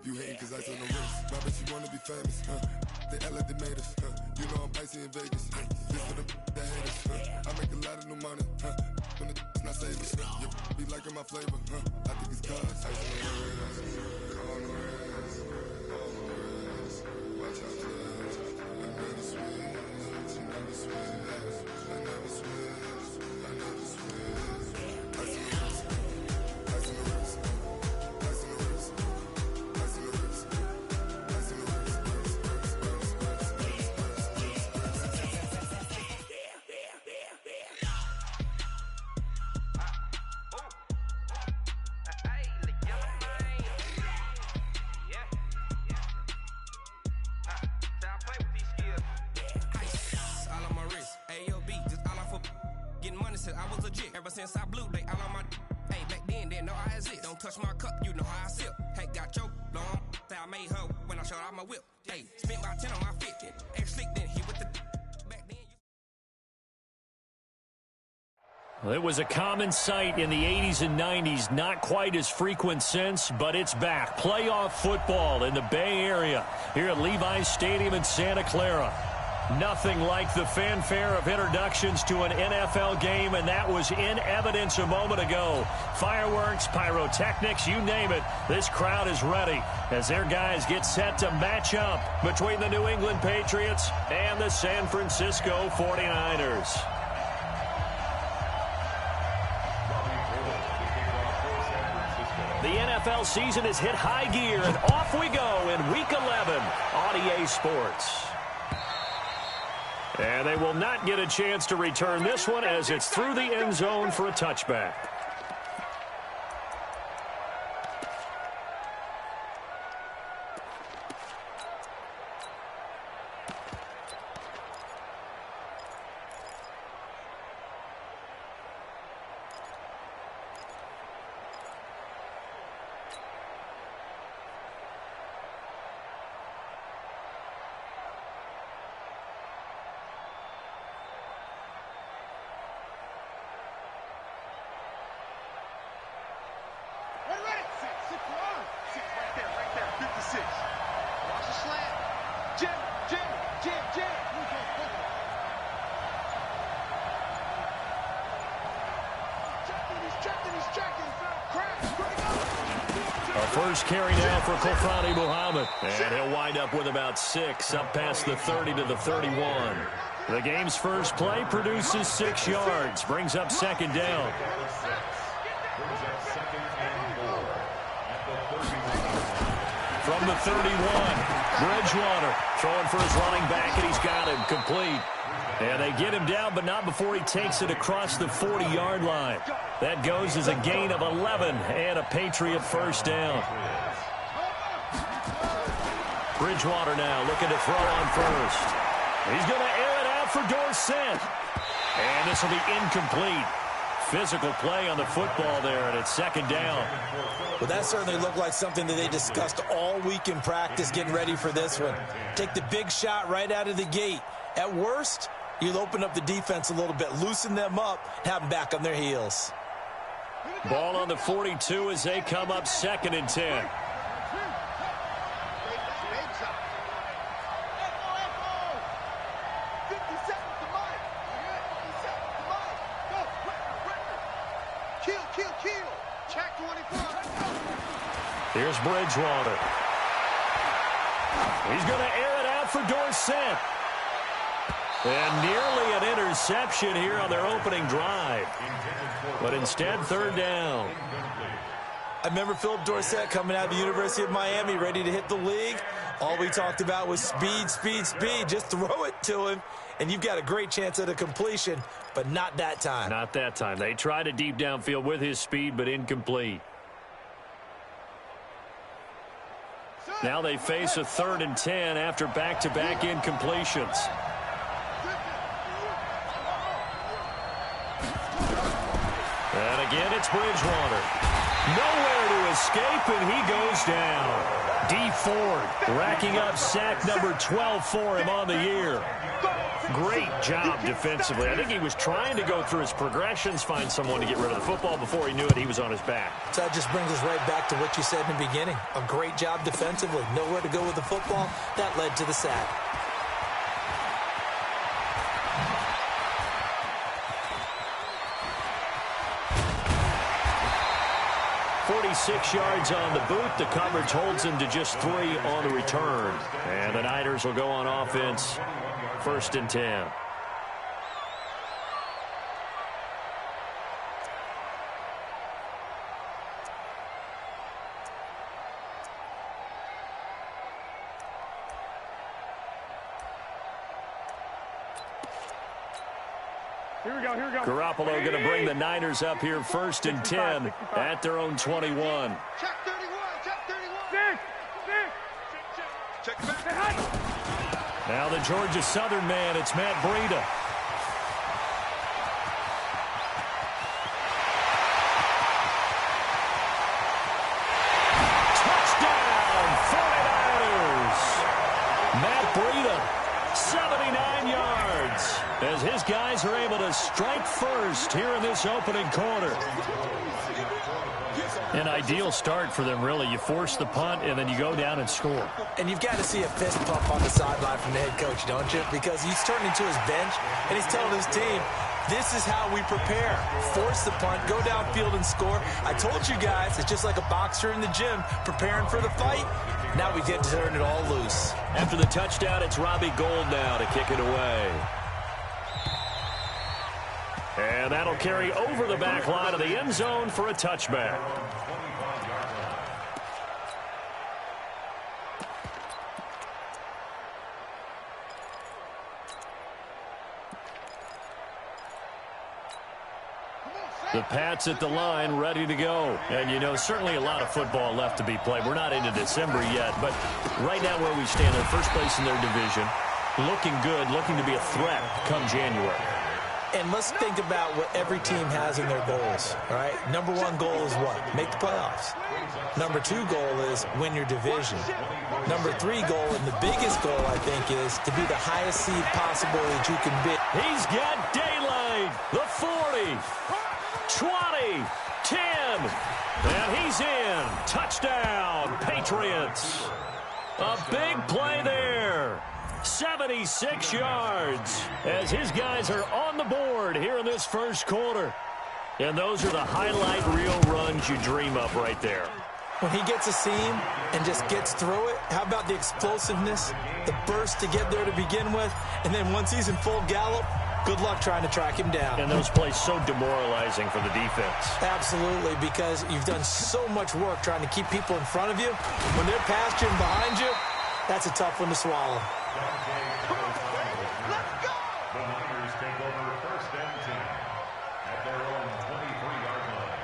You hating cause ice on the wrist. My bitch, you wanna be famous, They act like they made us, You know I'm icy in Vegas, This for the that hate us, I make a lot of new money, When it's not savings, You be liking my flavor, I think it's cause ice on the wrist, on the wrist, on the wrist. Watch out for that. I never switch, I never switch, I never switch, I never switch. Ice on the wrist, ice on the wrist, ice on the wrist, ice on the wrist, ice on the wrist. I was legit ever since I blew they all on my hey back then didn't know I exist. Don't touch my cup, you know how I sip. Hey, got choked long. Say I made her when I showed out my whip. Hey, spent about 10 on my 50. Ex slick then he with the back then. Well, it was a common sight in the 80s and 90s, not quite as frequent since, but it's back. Playoff football in the Bay Area here at Levi's Stadium in Santa Clara. Nothing like the fanfare of introductions to an NFL game, and that was in evidence a moment ago. Fireworks, pyrotechnics, you name it. This crowd is ready as their guys get set to match up between the New England Patriots and the San Francisco 49ers. The NFL season has hit high gear, and off we go in Week 11 on EA Sports. And they will not get a chance to return this one as it's through the end zone for a touchback. First carry now for Kofani Muhammad. And he'll wind up with about 6, up past the 30 to the 31. The game's first play produces 6 yards, brings up second down. From the 31, Bridgewater throwing for his running back, and he's got him complete. And they get him down, but not before he takes it across the 40-yard line. That goes as a gain of 11 and a Patriot first down. Bridgewater now looking to throw on first. He's going to air it out for Dorsett. And this will be incomplete. Physical play on the football there, and it's second down. Well, that certainly looked like something that they discussed all week in practice getting ready for this one. Take the big shot right out of the gate. At worst, you'll open up the defense a little bit, loosen them up, have them back on their heels. Ball on the 42 as they come up second and 10. Here's Bridgewater. He's going to air it out for Dorsett. And nearly an interception here on their opening drive. But instead, third down. I remember Philip Dorsett coming out of the University of Miami, ready to hit the league. All we talked about was speed, speed, speed. Just throw it to him, and you've got a great chance at a completion, but not that time. Not that time. They tried a deep downfield with his speed, but incomplete. Now they face a 3rd and 10 after back-to-back incompletions. And again, it's Bridgewater. Nowhere to escape, and he goes down. Dee Ford racking up sack number 12 for him on the year. Great job defensively. I think he was trying to go through his progressions, find someone to get rid of the football. Before he knew it, he was on his back. So that just brings us right back to what you said in the beginning. A great job defensively. Nowhere to go with the football. That led to the sack. "46 yards on the boot. The coverage holds him to just 3 on the return. And the Niners will go on offense, 1st and 10. Here we go. Garoppolo going to bring the Niners up here 1st and 10 at their own 21. Check 31. Check back. Now the Georgia Southern man, it's Matt Breida. Touchdown, 49ers. Matt Breida, 79 yards. As his guys are able to strike first here in this opening quarter. An ideal start for them, really. You force the punt, and then you go down and score. And you've got to see a fist pump on the sideline from the head coach, don't you? Because he's turning to his bench, and he's telling his team, this is how we prepare. Force the punt, go downfield and score. I told you guys, it's just like a boxer in the gym preparing for the fight. Now we get to turn it all loose. After the touchdown, it's Robbie Gould now to kick it away. And that'll carry over the back line of the end zone for a touchback. The Pats at the line, ready to go. And, you know, certainly a lot of football left to be played. We're not into December yet, but right now where we stand, they're first place in their division, looking good, looking to be a threat come January. And let's think about what every team has in their goals, all right? Number 1 goal is what? Make the playoffs. Number 2 goal is win your division. Number 3 goal, and the biggest goal, I think, is to be the highest seed possible that you can be. He's got daylight. The 40, 20, 10, and he's in. Touchdown, Patriots. A big play there. 76 yards as his guys are on the board here in this first quarter. And those are the highlight reel runs you dream of right there. When he gets a seam and just gets through it, how about the explosiveness, the burst to get there to begin with, and then once he's in full gallop, good luck trying to track him down. And those plays so demoralizing for the defense. Absolutely, because you've done so much work trying to keep people in front of you. When they're past you and behind you, that's a tough one to swallow. The Niners take over 1st and 10 at their own 23-yard line.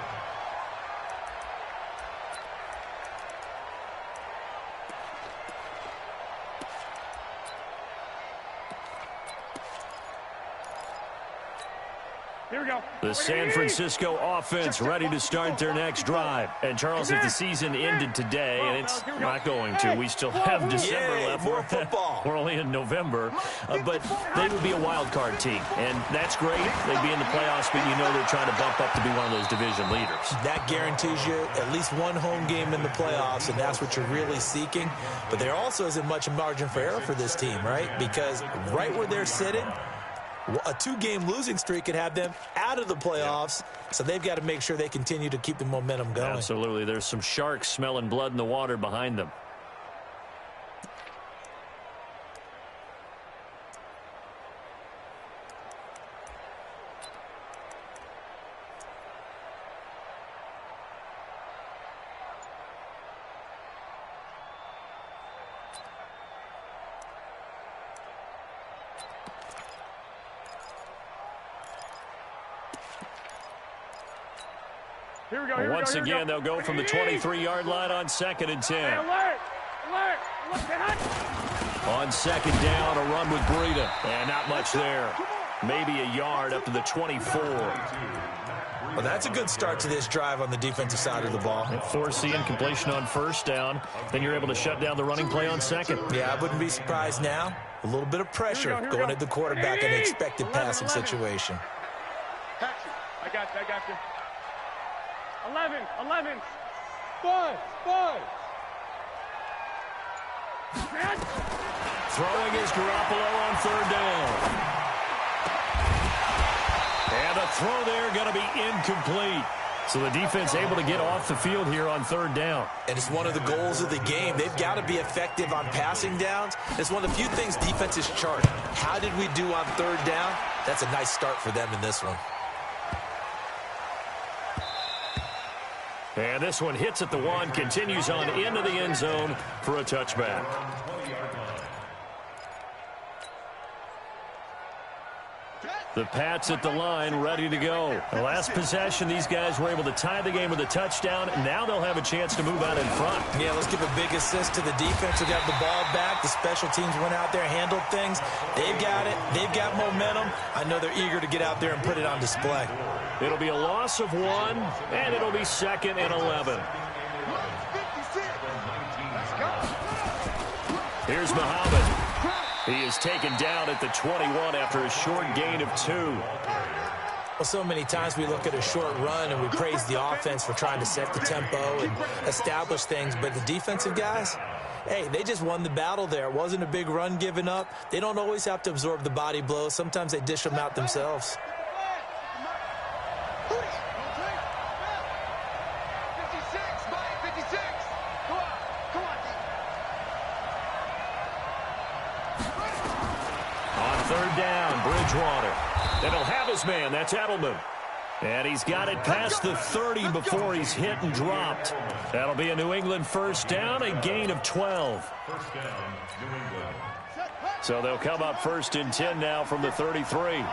Here we go. The San Francisco offense ready to start their next drive. And, Charles, if the season ended today, and it's not going to, we still have December left. More football. We're only in November. But they would be a wild card team. And that's great. They'd be in the playoffs, but you know they're trying to bump up to be one of those division leaders. That guarantees you at least one home game in the playoffs, and that's what you're really seeking. But there also isn't much margin for error for this team, right? Because right where they're sitting, a 2-game losing streak could have them out of the playoffs, so they've got to make sure they continue to keep the momentum going. Absolutely. There's some sharks smelling blood in the water behind them. Once again, they'll go from the 23-yard line on 2nd and 10. On 2nd down, a run with Breida. And not much there. Maybe a yard up to the 24. Well, that's a good start to this drive on the defensive side of the ball. Force the incompletion on first down. Then you're able to shut down the running play on second. Yeah, I wouldn't be surprised now. A little bit of pressure going at the quarterback in an expected passing situation. I got you. 11. 5. Throwing is Garoppolo on third down. And a throw there going to be incomplete. So the defense able to get off the field here on third down. And it's one of the goals of the game. They've got to be effective on passing downs. It's one of the few things defenses chart. How did we do on third down? That's a nice start for them in this one. And this one hits at the 1, continues on into the end zone for a touchback. The Pats at the line, ready to go. The last possession, these guys were able to tie the game with a touchdown. Now they'll have a chance to move out in front. Yeah, let's give a big assist to the defense who got the ball back. The special teams went out there, handled things. They've got it. They've got momentum. I know they're eager to get out there and put it on display. It'll be a loss of 1, and it'll be 2nd and 11. Here's Muhammad. He is taken down at the 21 after a short gain of 2. Well, so many times we look at a short run and we praise the offense for trying to set the tempo and establish things, but the defensive guys, hey, they just won the battle there. It wasn't a big run given up. They don't always have to absorb the body blows. Sometimes they dish them out themselves. Third down, Bridgewater. And he'll have his man. That's Edelman. And he's got it past the 30 before he's hit and dropped. That'll be a New England first down, a gain of 12. First down, New England. So they'll come up 1st and 10 now from the 33.